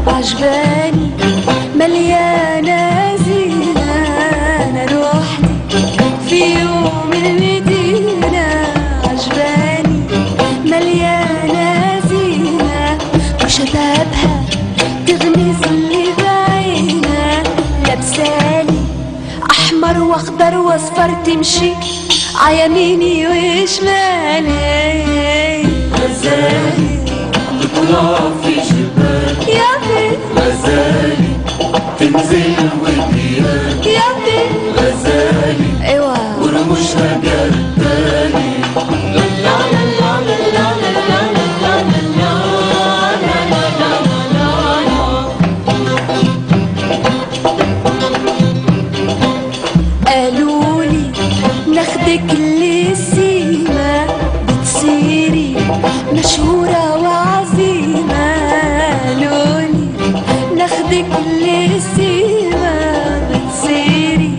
عجباني مليانة زينة، أنا روحتي في يوم المدينة. عجباني مليانة زينة وشبابها تغمز لي بعينها. لابسالي أحمر وأخضر وأصفر تمشي عيميني وشمالي. غزالي تطلع في شباك يا بنت غزالي تنزل وديان يا بنت غزالي ايوه ورموشها جرداني. قالولي ناخدك للسيما بتصيري مشهورة وعظيمة. قالولي ناخدك للسيما بتصيري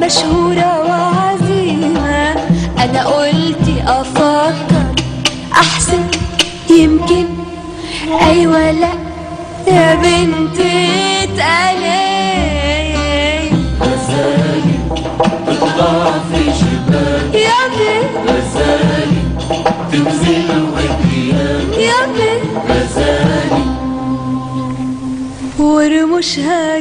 مشهورة وعظيمة. أنا قلتي أفكر أحسن يمكن أيوة لأ يا بنتي اتقالي. غزالي تطلع في شباك يا بنت غزالي تنزل وديان يا بنت غزالي ورموشها